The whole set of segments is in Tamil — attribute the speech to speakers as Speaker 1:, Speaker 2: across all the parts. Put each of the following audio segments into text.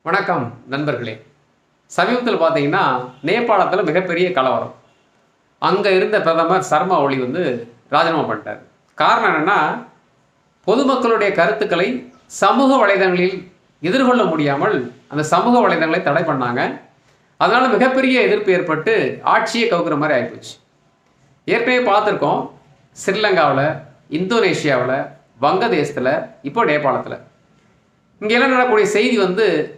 Speaker 1: வணக்கம் நண்பர்களே. சமீபத்தில் பார்த்தீங்கன்னா நேபாளத்தில் மிகப்பெரிய கலவரம். அங்கே இருந்த பிரதமர் சர்மா ஒளி ராஜினாமா பண்ணிட்டார். காரணம் என்னென்னா, பொதுமக்களுடைய கருத்துக்களை சமூக வலைதளங்களில் எதிர்கொள்ள முடியாமல் அந்த சமூக வலைதளங்களை தடை பண்ணாங்க. அதனால் மிகப்பெரிய எதிர்ப்பு ஏற்பட்டு ஆட்சியை கவுக்கிற மாதிரி ஆகிப்போச்சு. ஏற்கனவே பார்த்துருக்கோம், ஸ்ரீலங்காவில், இந்தோனேஷியாவில், வங்கதேசத்தில், இப்போ நேபாளத்தில். இங்கே என்ன நடக்கக்கூடிய செய்தி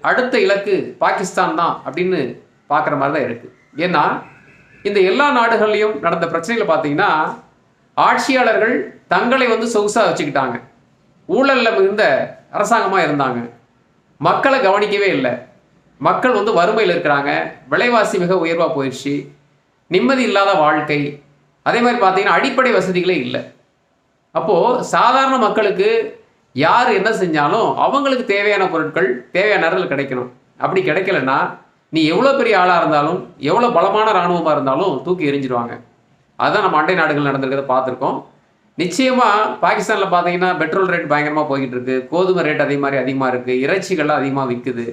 Speaker 1: அடுத்த இலக்கு பாகிஸ்தான் தான் அப்படின்னு பார்க்குற மாதிரி தான் இருக்குது. ஏன்னா இந்த எல்லா நாடுகள்லையும் நடந்த பிரச்சனைகளை பார்த்தீங்கன்னா, ஆட்சியாளர்கள் தங்களை சொகுசாக வச்சுக்கிட்டாங்க. ஊழலில் மிகுந்த அரசாங்கமாக இருந்தாங்க. மக்களை கவனிக்கவே இல்லை. மக்கள் வறுமையில் இருக்கிறாங்க. விலைவாசி மிக உயர்வாக போயிடுச்சு. நிம்மதி இல்லாத வாழ்க்கை. அதே மாதிரி பார்த்தீங்கன்னா அடிப்படை வசதிகளே இல்லை. அப்போது சாதாரண மக்களுக்கு யார் என்ன செஞ்சாலும் அவங்களுக்கு தேவையான பொருட்கள் தேவையான நேரத்தில் கிடைக்கணும். அப்படி கிடைக்கலன்னா நீ எவ்வளோ பெரிய ஆளாக இருந்தாலும், எவ்வளோ பலமான இராணுவமாக இருந்தாலும் தூக்கி எறிஞ்சிடுவாங்க. அதுதான் நம்ம அண்டை நாடுகள் நடந்திருக்கிறத பார்த்துருக்கோம். நிச்சயமாக பாகிஸ்தானில் பார்த்தீங்கன்னா பெட்ரோல் ரேட் பயங்கரமாக போய்கிட்டு இருக்குது. கோதுமை ரேட் அதே மாதிரி அதிகமாக இருக்குது. இறைச்சிகள்லாம் அதிகமாக விற்குது.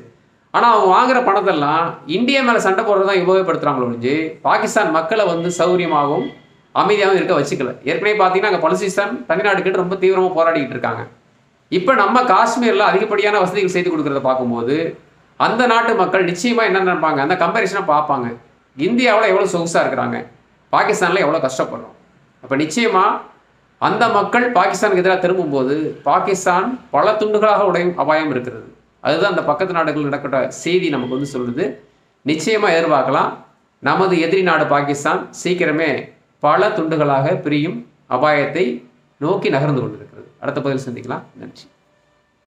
Speaker 1: ஆனால் அவங்க வாங்குகிற பணத்தெல்லாம் இந்தியா மேலே சண்டை போடுறது தான் உபயோகப்படுத்துகிறாங்களோ ஒழிஞ்சு பாகிஸ்தான் மக்களை சௌகரியமாகவும் அமைதியாகவும் இருக்க வச்சுக்கல. ஏற்கனவே பார்த்தீங்கன்னா அங்கே பலுசிஸ்தான் தனிநாடுகிட்ட ரொம்ப தீவிரமாக போராடிக்கிட்டு இருக்காங்க. இப்போ நம்ம காஷ்மீரில் அதிகப்படியான வசதிகள் செய்து கொடுக்குறத பார்க்கும்போது அந்த நாட்டு மக்கள் நிச்சயமாக என்ன நினைப்பாங்க, அந்த கம்பேரிசனாக பார்ப்பாங்க. இந்தியாவில் எவ்வளோ சொகுசாக இருக்கிறாங்க, பாகிஸ்தானில் எவ்வளோ கஷ்டப்படுறோம். அப்போ நிச்சயமாக அந்த மக்கள் பாகிஸ்தானுக்கு எதிராக திரும்பும்போது பாகிஸ்தான் பல துண்டுகளாக உடையும் அபாயம் இருக்கிறது. அதுதான் அந்த பக்கத்து நாடுகள் நடக்கிற செய்தி நமக்கு சொல்லுது. நிச்சயமாக எதிர்பார்க்கலாம், நமது எதிரி நாடு பாகிஸ்தான் சீக்கிரமே பல துண்டுகளாக பிரியும் அபாயத்தை நோக்கி நகர்ந்து கொண்டிருக்கிறது. அடுத்த பதில் சந்திக்கலாம். நன்றி.